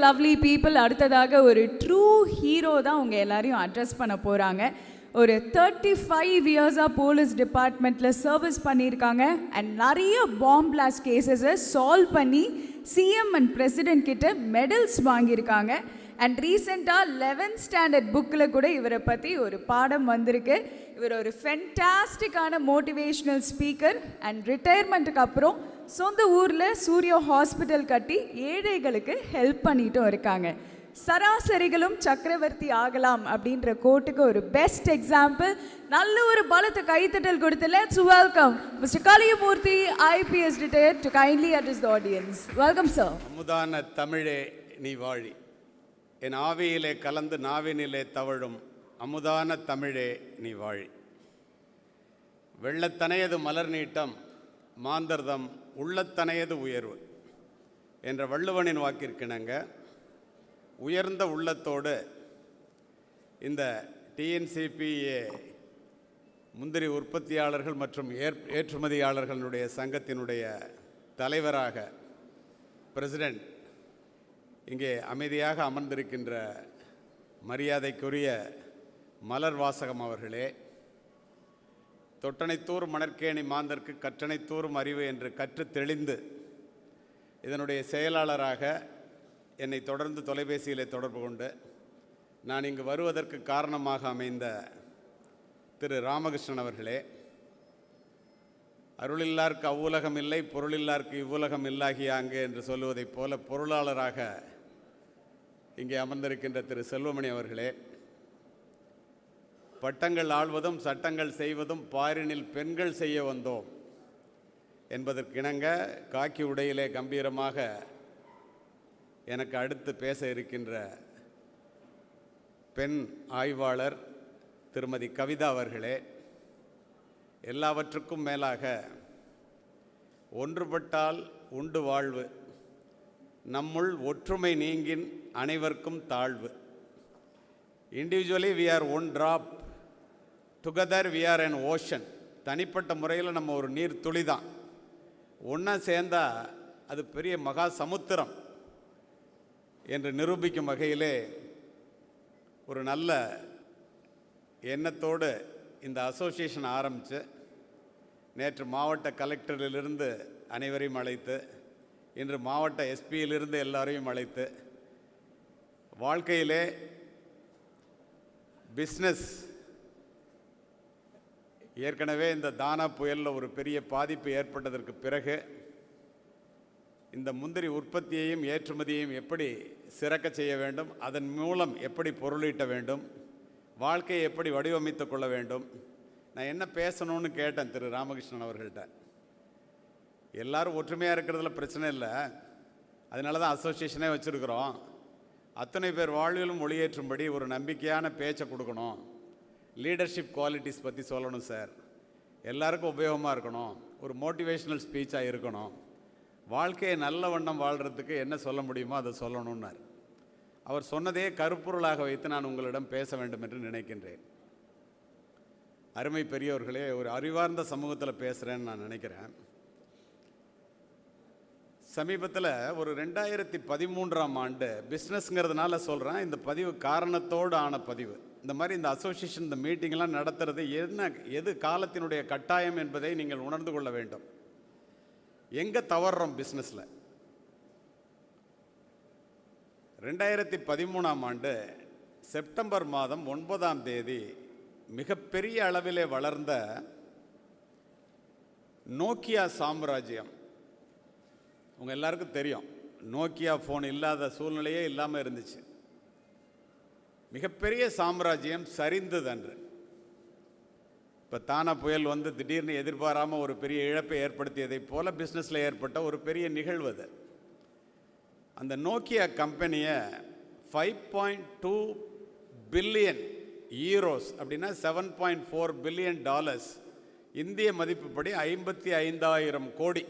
Lovely people. அடுத்ததாக ஒரு true hero தான் உங்கள் எல்லாரையும் அட்ரஸ் பண்ண போகிறாங்க. ஒரு 35 இயர்ஸாக போலீஸ் டிபார்ட்மெண்ட்டில் சர்வீஸ் பண்ணியிருக்காங்க அண்ட் நிறைய பாம் பிளாஸ்ட் கேசஸை சால்வ் பண்ணி சிஎம் அண்ட் பிரசிடென்ட் கிட்ட மெடல்ஸ் வாங்கியிருக்காங்க. அண்ட் ரீசெண்டாக 11th ஸ்டாண்டர்ட் புக்கில் கூட இவரை பற்றி ஒரு பாடம் வந்திருக்கு. இவர் ஒரு ஃபென்டாஸ்டிக்கான மோட்டிவேஷ்னல் ஸ்பீக்கர் அண்ட் ரிட்டையர்மெண்ட்டுக்கு அப்புறம் சொந்த ஊரில் சூர்யா ஹாஸ்பிட்டல் கட்டி ஏழைகளுக்கு ஹெல்ப் பண்ணிட்டும் இருக்காங்க. சராசரிகளும் சக்கரவர்த்தி ஆகலாம் அப்படின்ற கோட்டுக்கு ஒரு பெஸ்ட் எக்ஸாம்பிள். நல்ல ஒரு பலத்தை கைத்தட்டல் கொடுத்து let's welcome mister Kaliyamoorthy IPS retired to kindly address the audience. Welcome sir. அமுதான தமிழே நீ வாழி, என் ஆவியிலே கலந்து நாவினிலே தவழும் அமுதான தமிழே நீ வாழி. வெள்ளத்தனையது மலர் நீட்டம் மாந்தர்தம் உள்ளத்தனையது உயர்வு என்ற வள்ளுவனின் வாக்கிற்கிணங்க உயர்ந்த உள்ளத்தோடு இந்த TNCPA முந்திரி உற்பத்தியாளர்கள் மற்றும் ஏற்றுமதியாளர்களுடைய சங்கத்தினுடைய தலைவராக பிரசிடென்ட் இங்கே அமைதியாக அமர்ந்திருக்கின்ற மரியாதைக்குரிய மலர் வாசகம் அவர்களே, தொட்டனைத்தூர் மணற்கேணி மாந்தர்க்கு கற்றனைத்தூரும் அறிவு என்று கற்று தெளிந்து இதனுடைய செயலாளராக என்னை தொடர்ந்து தொலைபேசியிலே தொடர்பு கொண்டு நான் இங்கு வருவதற்கு காரணமாக அமைந்த திரு ராமகிருஷ்ணன் அவர்களே, அருளில்லார்க்கு அவ்வுலகம் இல்லை பொருளில்லார்க்கு இவ்வுலகம் இல்லாகியாங்க என்று சொல்லுவதைப் போல பொருளாளராக இங்கே அமர்ந்திருக்கின்ற திரு செல்வமணி அவர்களே, பட்டங்கள் ஆள்வதும் சட்டங்கள் செய்வதும் பாரினில் பெண்கள் செய்ய வந்தோம் என்பதற்கிணங்க காக்கி உடையிலே கம்பீரமாக எனக்கு அடுத்து பேச இருக்கின்ற பெண் ஆய்வாளர் திருமதி கவிதா அவர்களே, எல்லாவற்றுக்கும் மேலாக ஒன்றுபட்டால் உண்டு வாழ்வு, நம்முள் ஒற்றுமை நீங்கின் அனைவருக்கும் தாழ்வு, individually we are one drop, together we are an ocean. தனிப்பட்ட முறையில் நம்ம ஒரு நீர் துளி தான், ஒன்றா சேர்ந்தால் அது பெரிய மகா சமுத்திரம் என்று நிரூபிக்கும் வகையிலே ஒரு நல்ல எண்ணத்தோடு இந்த அசோசியேஷன் ஆரம்பித்து நேற்று மாவட்ட கலெக்டரிலிருந்து அனைவரையும் அழைத்து இன்று மாவட்ட SPயிலிருந்து எல்லாரையும் அழைத்து வாழ்க்கையிலே பிஸ்னஸ் ஏற்கனவே இந்த தானா புயலில் ஒரு பெரிய பாதிப்பு ஏற்பட்டதற்கு பிறகு இந்த முந்திரி உற்பத்தியையும் ஏற்றுமதியையும் எப்படி சிறக்க செய்ய வேண்டும், அதன் மூலம் எப்படி பொருளீட்ட வேண்டும், வாழ்க்கையை எப்படி வடிவமைத்து கொள்ள வேண்டும், நான் என்ன பேசணும்னு கேட்டேன் திரு ராமகிருஷ்ணன் அவர்கள்ட்ட. எல்லாரும் ஒற்றுமையாக இருக்கிறதுல பிரச்சனை இல்லை, அதனால தான் அசோசியேஷனே வச்சுருக்கிறோம். அத்தனை பேர் வாழ்விலும் ஒளியேற்றும்படி ஒரு நம்பிக்கையான பேச்சை கொடுக்கணும், லீடர்ஷிப் குவாலிட்டிஸ் பற்றி சொல்லணும் சார், எல்லாருக்கும் உபயோகமாக இருக்கணும், ஒரு மோட்டிவேஷ்னல் ஸ்பீச்சாக இருக்கணும், வாழ்க்கையை நல்ல வண்ணம் வாழ்கிறதுக்கு என்ன சொல்ல முடியுமோ அதை சொல்லணும்னார். அவர் சொன்னதே கருப்பொருளாக வைத்து நான் உங்களிடம் பேச வேண்டும் என்று நினைக்கின்றேன். அருமை பெரியவர்களே, ஒரு அறிவார்ந்த சமூகத்தில் பேசுகிறேன்னு நான் நினைக்கிறேன். சமீபத்தில் ஒரு 2013ஆம் ஆண்டு பிஸ்னஸ்ங்கிறதுனால சொல்கிறேன், இந்த பதிவு காரணத்தோடு ஆன பதிவு. இந்த மாதிரி இந்த அசோசியேஷன் இந்த மீட்டிங்லாம் நடத்துறது எது காலத்தினுடைய கட்டாயம் என்பதை நீங்கள் உணர்ந்து கொள்ள வேண்டும். எங்கே தவறுறோம் பிஸ்னஸில்? 2013ஆம் ஆண்டு செப்டம்பர் மாதம் 9ஆம் தேதி மிகப்பெரிய அளவிலே வளர்ந்த நோக்கியா சாம்ராஜ்யம், உங்கள் எல்லாருக்கும் தெரியும், நோக்கியா ஃபோன் இல்லாத சூழ்நிலையே இல்லாமல் இருந்துச்சு. மிகப்பெரிய சாம்ராஜ்யம் சரிந்தது அன்று. இப்போ தானா புயல் வந்து திடீர்னு எதிர்பாராமல் ஒரு பெரிய இழப்பை ஏற்படுத்தியதைப் போல பிஸ்னஸில் ஏற்பட்ட ஒரு பெரிய நிகழ்வு அது. அந்த நோக்கியா கம்பெனியை 5.2 பில்லியன் ஈரோஸ் அப்படின்னா $7.4 பில்லியன் இந்திய மதிப்புப்படி 55,000 கோடி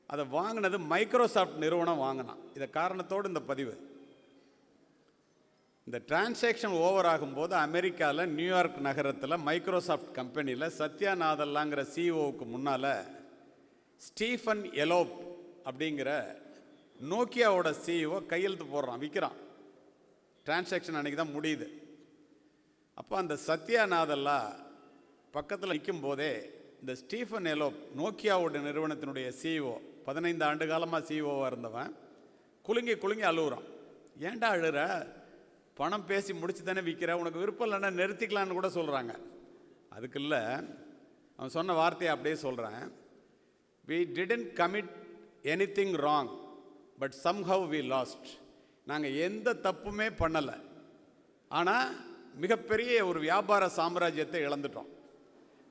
அதை வாங்கினது மைக்ரோசாஃப்ட் நிறுவனம் வாங்கினான். இதை காரணத்தோடு இந்த பதிவு. இந்த டிரான்சாக்ஷன் ஓவர் ஆகும்போது அமெரிக்காவில் நியூயார்க் நகரத்தில் மைக்ரோசாஃப்ட் கம்பெனியில் சத்யா நாதல்லாங்கிற சிஇஓவுக்கு முன்னால் ஸ்டீஃபன் எலோப் அப்படிங்கிற நோக்கியாவோட சிஇஓ கையெழுத்து போடுறான், விற்கிறான். டிரான்சாக்ஷன் அன்றைக்கி தான் முடியுது. அப்போ அந்த சத்யா நாதல்லா பக்கத்தில் நிற்கும் போதே இந்த ஸ்டீஃபன் எலோப், நோக்கியாவோட நிறுவனத்தினுடைய சிஇஓ, 15 ஆண்டு காலமாக சிஇஓவாக இருந்தவன், குலுங்கி குலுங்கி அழுகுறான். ஏன்டா அழுற? பணம் பேசி முடிச்சு தானே விற்கிற, உனக்கு விருப்பம் இல்லைன்னா நிறுத்திக்கலான்னு கூட சொல்கிறாங்க. அதுக்கு இல்லை, அவன் சொன்ன வார்த்தையை அப்படியே சொல்கிறேன். We didn't commit anything wrong, but somehow we lost. நாங்கள் எந்த தப்புமே பண்ணலை, ஆனால் மிகப்பெரிய ஒரு வியாபார சாம்ராஜ்யத்தை இழந்துட்டோம்.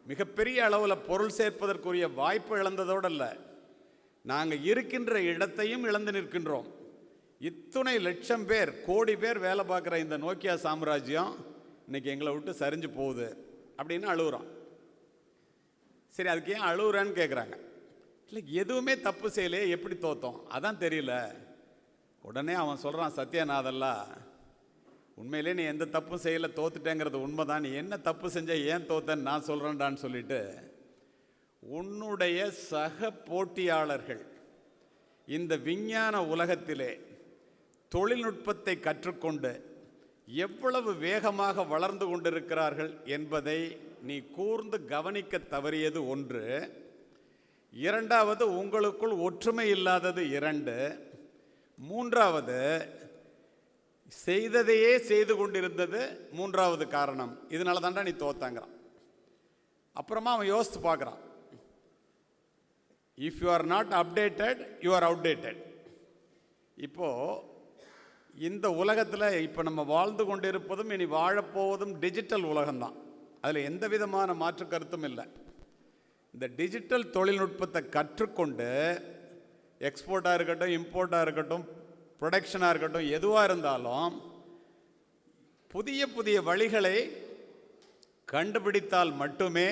மிகப்பெரிய அளவில் பொருள் சேர்ப்பதற்குரிய வாய்ப்பு இழந்ததோடு இல்லை, நாங்கள் இருக்கின்ற இடத்தையும் இழந்து நிற்கின்றோம். இத்துணை லட்சம் பேர், கோடி பேர் வேலை பார்க்குற இந்த நோக்கியா சாம்ராஜ்யம் இன்னைக்கு எங்களை விட்டு சரிஞ்சு போகுது அப்படின்னு அழுகுறான். சரி, அதுக்கு ஏன் அழுகுறான்னு கேட்குறாங்க. இல்லை, எதுவுமே தப்பு செய்யலையே, எப்படி தோத்தோம் அதான் தெரியல. உடனே அவன் சொல்கிறான், சத்யநாதல்லா, உண்மையிலே நீ எந்த தப்பும் செய்யலை, தோத்துட்டேங்கிறது உண்மைதான். நீ என்ன தப்பு செஞ்ச, ஏன் தோத்தன்னு நான் சொல்கிறேன்டான்னு சொல்லிட்டு, உன்னுடைய சக போட்டியாளர்கள் இந்த விஞ்ஞான உலகத்திலே தொழில்நுட்பத்தை கற்றுக்கொண்டு எவ்வளவு வேகமாக வளர்ந்து கொண்டிருக்கிறார்கள் என்பதை நீ கூர்ந்து கவனிக்க தவறியது ஒன்று. இரண்டாவது, உங்களுக்குள் ஒற்றுமை இல்லாதது 2. மூன்றாவது, செய்ததையே செய்து கொண்டிருந்தது 3வது காரணம். இதனால தாண்டா நீ தோத்தாங்கிறான். அப்புறமா அவன் யோசித்து பார்க்குறான். If you are not updated, you are outdated. இப்போது இந்த உலகத்தில் இப்போ நம்ம வாழ்ந்து கொண்டிருப்பதும் இனி வாழப்போவதும் டிஜிட்டல் உலகம்தான். அதில் எந்த விதமான மாற்று கருத்தும் இல்லை. இந்த டிஜிட்டல் தொழில்நுட்பத்தை கற்றுக்கொண்டு எக்ஸ்போர்ட்டாக இருக்கட்டும், இம்போர்ட்டாக இருக்கட்டும், ப்ரொடக்ஷனாக இருக்கட்டும், எதுவாக இருந்தாலும் புதிய புதிய வழிகளை கண்டுபிடித்தால் மட்டுமே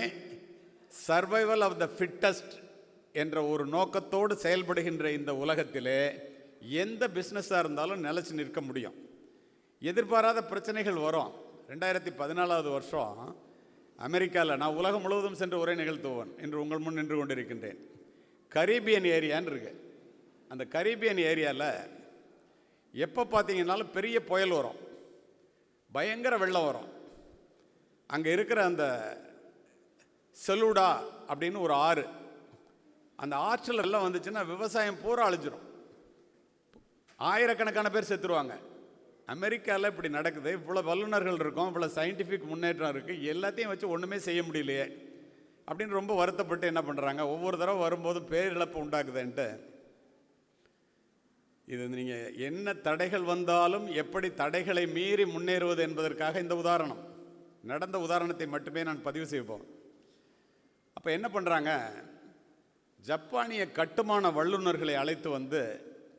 சர்வைவல் ஆஃப் த ஃபிட்டஸ்ட் என்ற ஒரு நோக்கத்தோடு செயல்படுகின்ற இந்த உலகத்திலே எந்த பிஸ்னஸாக இருந்தாலும் நிலச்சி நிற்க முடியும். எதிர்பாராத பிரச்சனைகள் வரும். 2014 வருஷம் அமெரிக்காவில், நான் உலகம் முழுவதும் சென்று உரை நிகழ்த்துவேன் என்று உங்கள் முன் நின்று கொண்டிருக்கின்றேன். கரீபியன் ஏரியான்னு இருக்கு. அந்த கரீபியன் ஏரியாவில் எப்போ பார்த்தீங்கன்னாலும் பெரிய புயல் வரும், பயங்கர வெள்ளம் வரும். அங்கே இருக்கிற அந்த செலூடா அப்படின்னு ஒரு ஆறு, அந்த ஆற்றில் வெள்ளம் வந்துச்சுன்னா விவசாயம் பூரா அழிஞ்சிரும், ஆயிரக்கணக்கான பேர் செத்துருவாங்க. அமெரிக்காவில் இப்படி நடக்குது, இவ்வளோ வல்லுநர்கள் இருக்கும், இவ்வளோ சயின்டிஃபிக் முன்னேற்றம் இருக்குது, எல்லாத்தையும் வச்சு ஒன்றுமே செய்ய முடியலையே அப்படின்னு ரொம்ப வருத்தப்பட்டு என்ன பண்ணுறாங்க, ஒவ்வொரு தடவை வரும்போதும் பேரிழப்பு உண்டாக்குதுன்ட்டு, இது நீங்கள் என்ன தடைகள் வந்தாலும் எப்படி தடைகளை மீறி முன்னேறுவது என்பதற்காக இந்த உதாரணம், நடந்த உதாரணத்தை மட்டுமே நான் பதிவு செய்வோம். அப்போ என்ன பண்ணுறாங்க, ஜப்பானிய கட்டுமான வல்லுநர்களை அழைத்து வந்து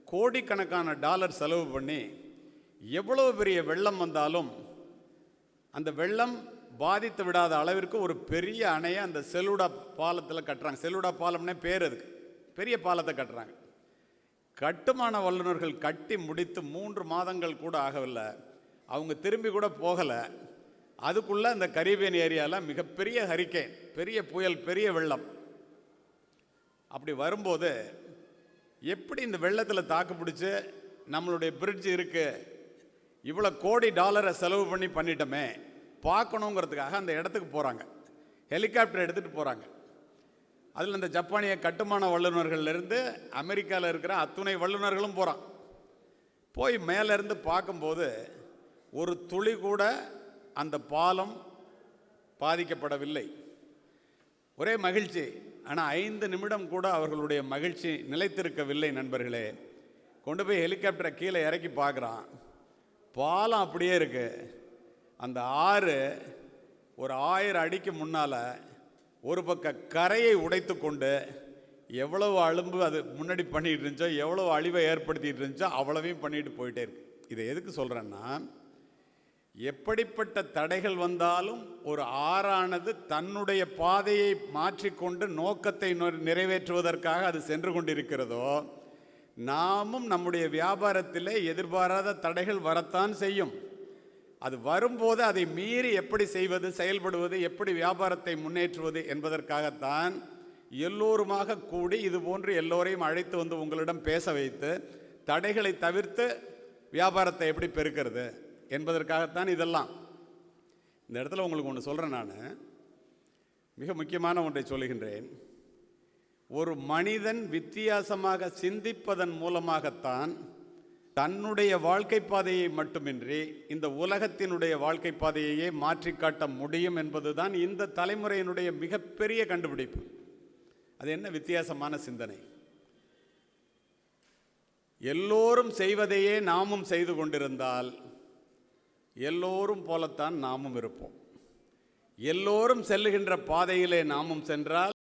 கோடிக்கணக்கான டாலர் செலவு பண்ணி எவ்வளவு பெரிய வெள்ளம் வந்தாலும் அந்த வெள்ளம் பாதித்து விடாத அளவிற்கு ஒரு பெரிய அணையை அந்த செலூடா பாலத்தில் கட்டுறாங்க. செலூடா பாலம்னே பேர், அதுக்கு பெரிய பாலத்தை கட்டுறாங்க. கட்டுமான வல்லுநர்கள் கட்டி முடித்து 3 மாதங்கள் கூட ஆகவில்லை, அவங்க திரும்பி கூட போகலை. அதுக்குள்ளே அந்த கரீபியன் ஏரியாவில் மிகப்பெரிய ஹரிக்கேன், பெரிய புயல், பெரிய வெள்ளம். அப்படி வரும்போது எப்படி இந்த வெள்ளத்தில் தாக்கு பிடிச்சி நம்மளுடைய பிரிட்ஜ் இருக்குது, இவ்வளோ கோடி டாலரை செலவு பண்ணி பண்ணிட்டோமே பார்க்கணுங்கிறதுக்காக அந்த இடத்துக்கு போகிறாங்க. ஹெலிகாப்டர் எடுத்துகிட்டு போகிறாங்க. அதில் இந்த ஜப்பானிய கட்டுமான வல்லுநர்கள்லேருந்து அமெரிக்காவில் இருக்கிற அத்துணை வல்லுநர்களும் போகிறான். போய் மேலேருந்து பார்க்கும்போது ஒரு துளி கூட அந்த பாலம் பாதிக்கப்படவில்லை. ஒரே மகிழ்ச்சி. ஆனால் 5 நிமிடம் கூட அவர்களுடைய மகிழ்ச்சி நிலைத்திருக்கவில்லை. நண்பர்களே, கொண்டு போய் ஹெலிகாப்டரை கீழே இறக்கி பார்க்குறான், பாலம் அப்படியே இருக்குது. அந்த ஆறு ஒரு 1000 அடிக்கு முன்னால் ஒரு பக்க கரையை உடைத்து கொண்டு எவ்வளவு அலும்பு அது முன்னாடி பண்ணிகிட்டு இருந்துச்சோ, எவ்வளோ அழிவை ஏற்படுத்திகிட்டு இருந்துச்சோ அவ்வளவையும் பண்ணிட்டு போயிட்டே இருக்கு. இதை எதுக்கு சொல்கிறேன்னா, எப்படிப்பட்ட தடைகள் வந்தாலும் ஒரு ஆறானது தன்னுடைய பாதையை மாற்றிக்கொண்டு நோக்கத்தை நிறைவேற்றுவதற்காக அது சென்று கொண்டிருக்கிறதோ, நாமும் நம்முடைய வியாபாரத்திலே எதிர்பாராத தடைகள் வரத்தான் செய்யும். அது வரும்போது அதை மீறி எப்படி செய்வது, செயல்படுவது, எப்படி வியாபாரத்தை முன்னேற்றுவது என்பதற்காகத்தான் எல்லோருமாக கூடி இது போன்று எல்லோரையும் அழைத்து வந்து உங்களிடம் பேச வைத்து தடைகளை தவிர்த்து வியாபாரத்தை எப்படி பெருக்கிறது என்பதற்காகத்தான் இதெல்லாம். இந்த இடத்துல உங்களுக்கு ஒன்று சொல்கிறேன். நான் மிக முக்கியமான ஒன்றை சொல்லுகின்றேன். ஒரு மனிதன் வித்தியாசமாக சிந்திப்பதன் மூலமாகத்தான் தன்னுடைய வாழ்க்கை பாதையை மட்டுமின்றி இந்த உலகத்தினுடைய வாழ்க்கை பாதையையே மாற்றி காட்ட முடியும் என்பதுதான் இந்த தலைமுறையினுடைய மிகப்பெரிய கண்டுபிடிப்பு. அது என்ன வித்தியாசமான சிந்தனை? எல்லோரும் செய்வதையே நாமும் செய்து கொண்டிருந்தால் எல்லோரும் போலத்தான் நாமும் இருப்போம். எல்லோரும் செல்லுகின்ற பாதையிலே நாமும் சென்றால்